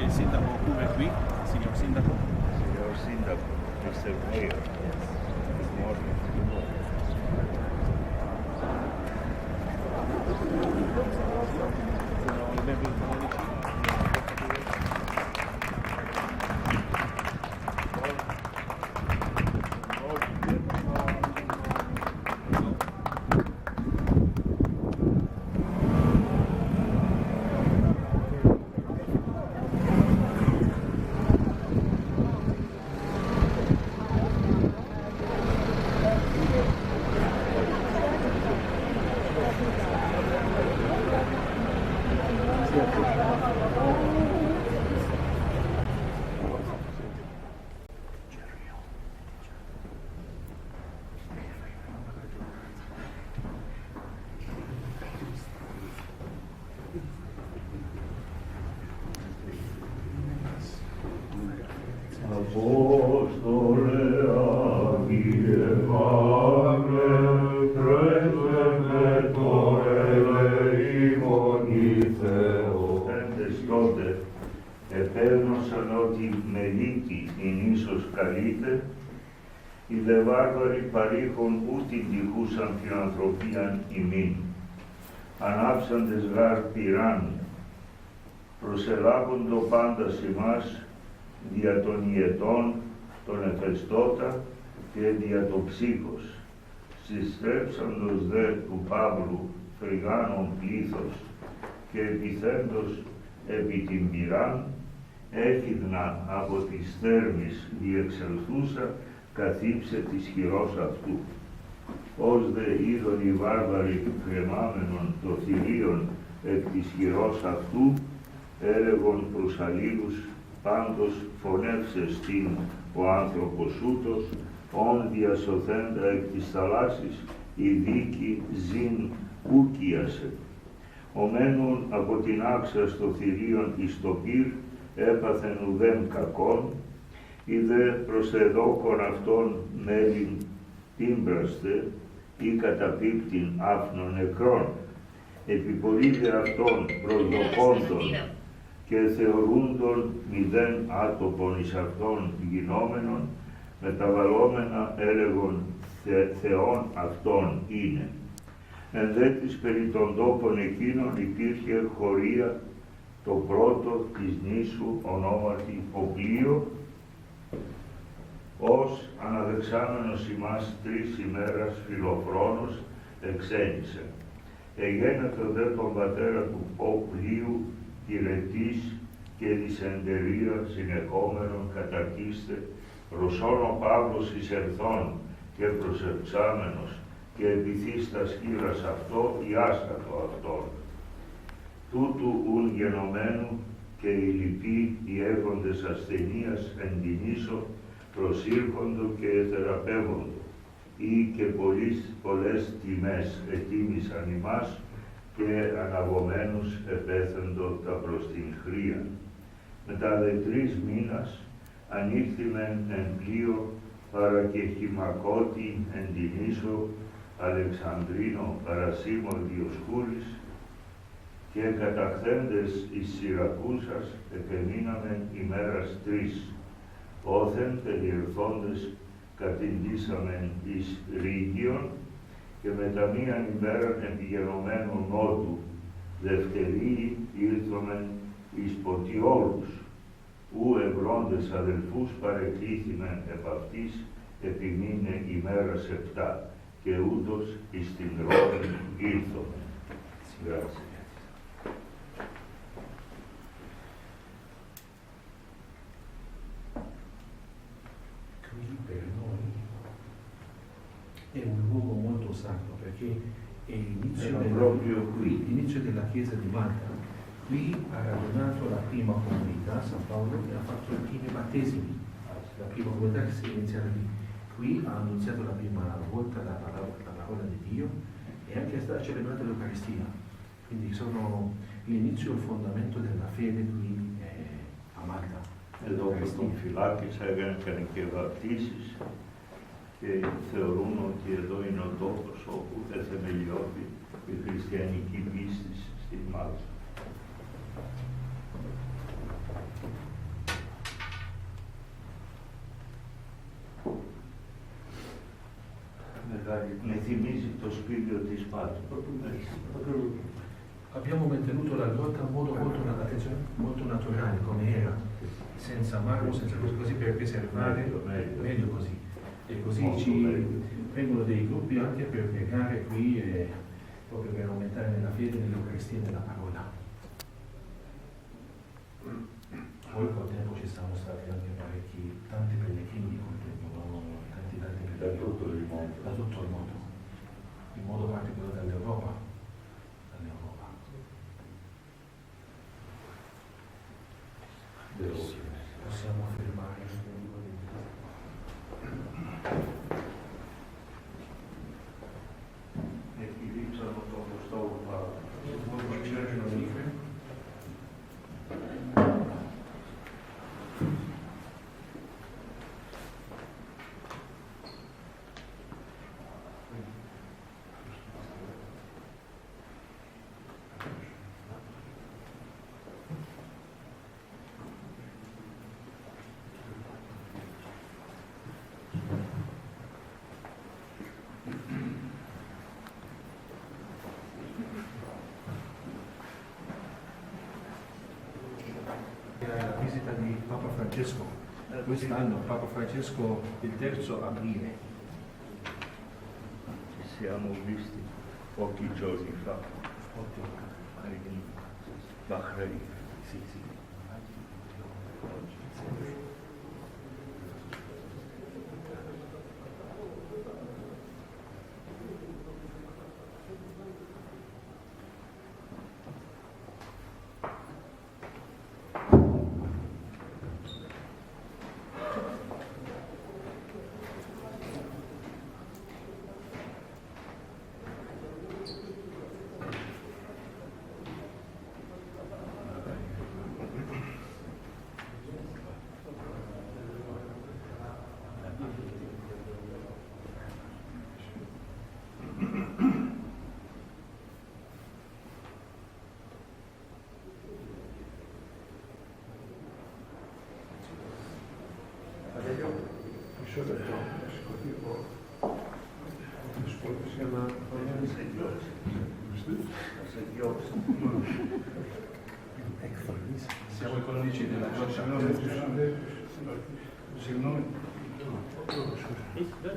il sindaco Cooper qui, signor sindaco. Signor Sindaco, Mr. Mayor, good morning. Sono i membri del comune. Επέμνωσαν ότι μελίτη ειν ίσως καλείται, οι δε βάρβαροι παρήχον ούτιν τυχούσαν φιλανθρωπίαν ημίν. Ανάψαντες γάρ πυράν, προσελάβοντο πάντα ημάς δια των ιετών, των εφεστώτα και δια το ψύχος. Συστρέψαντος δε του Παύλου φρυγάνων πλήθος και επιθέντος επί την πυράν, έχιδνα από της θέρμης διεξελθούσα καθύψε της χειρός αυτού. Ως δε είδον οι βάρβαροι κρεμάμενον το θηρίον εκ της χειρός αυτού, έλεγον προς αλλήλους πάντως φωνεύσεστην ο άνθρωπος ούτος, όν διασωθέντα εκ της θαλάσσης η δίκη ζήν ούκιασε. Ομένουν από την άξα στο θηρίον εις το πυρ, έπαθεν ουδέν κακόν, ή δε προσεδόκον αυτόν μέλην τύμπραστε ή καταπίπτην άφνων νεκρών. Επιπολίδε αυτόν προσδοκόντων και θεωρούντον μηδέν άτοπον εις αυτόν γινόμενον, μεταβαλλόμενα έλεγον Θεόν αυτόν είναι. Εν δε της περί των τόπων εκείνων υπήρχε χωρία το πρώτο της νήσου ονόματι Οπλίο, ως αναδεξάμενος ημάς 3 ημέρας φιλοφρόνος εξένησε. Εγένετο δε τον πατέρα του Οπλίου κυρετής και δυσεντερία συνεχόμενον καταρκίστε, προσών ο Παύλος εισερθών και προσευξάμενος και επιθύς τα σκύρας αυτό ή άσχατο αυτόν. Τούτου ουν γενομένου και οι λοιποί οι έχοντες ασθενείας εν την ίσο προσήρχοντο και θεραπεύοντο, ή και πολλές τιμές ετίμησαν ημάς και αναγωμένους επέθεντο τα προς την χρία. Μετά δε 3 μήνας ανήχθημεν εν πλοίο παρά και χυμακώτη εν την ίσο Αλεξανδρίνο παρασίμων Διοσκούρης, και καταχθέντες εις Σιρακούσας επεμείναμεν ημέρας 3. Όθεν περιελθόντες κατηντήσαμεν εις Ρήγιον και μετά μίαν ημέραν επιγενωμένου νότου δευτερίη ήλθομεν εις Ποτιόλους, ου ευρώντες αδελφούς παρεκλήθημεν επ' αυτής επιμείνε ημέρας 7 και ούτως εις την Ρώμη ήλθομεν. Grazie. Per noi è un luogo molto sacro perché è l'inizio della chiesa di Malta. Qui ha radunato la prima comunità, San Paolo, e ha fatto i primi battesimi. La prima comunità che si è iniziata lì. Qui ha annunziato la prima volta la parola di Dio e anche sta celebrando l'Eucaristia. Quindi sono l'inizio e il fondamento della fede qui a Malta. Εδώ τον φυλάκισα, έκανε και βαπτίσεις και θεωρούν ότι εδώ είναι ο τόπος όπου θεμελιώθη η χριστιανική πίστη στη Μάλτα. mi θυμίζει το σπήλαιο της Πάτου. Abbiamo mantenuto la grotta in modo molto naturale, come era, senza marmo, senza così per preservare, meglio così. E così vengono dei gruppi anche per pregare qui e proprio per aumentare nella fede, nell'Eucaristia e nella parola. Poi col tempo ci sono stati anche tanti pellegrini, tanti pellegrini Da tutto il mondo. Da tutto il mondo, in modo particolare dall'Europa. Possiamo affermare E ti dicano come sto parlando. La visita di Papa Francesco, quest'anno Papa Francesco il 3 aprile. Ci siamo visti pochi giorni fa in Bahrain. Sì, sì. Siamo i colonici della grotta.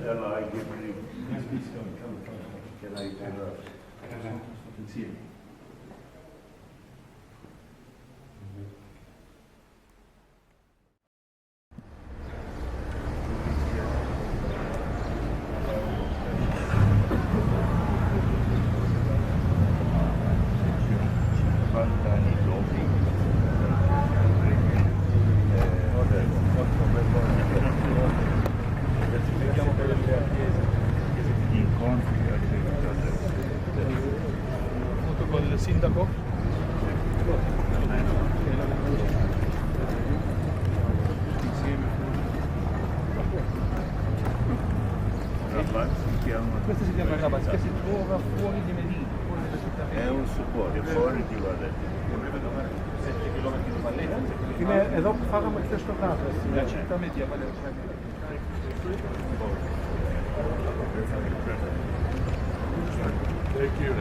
Ela hai che l'hai tirato. Insieme. Con il sindaco? Questo si chiama Rabat, che si trova fuori di Medina, fuori dalla città. È un supporto, fuori di Valletta. 7 km di Valletta. Εδώ που φάγαμε χθες στο κάτω, στην città media Valletta. Thank you.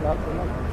L'altro no.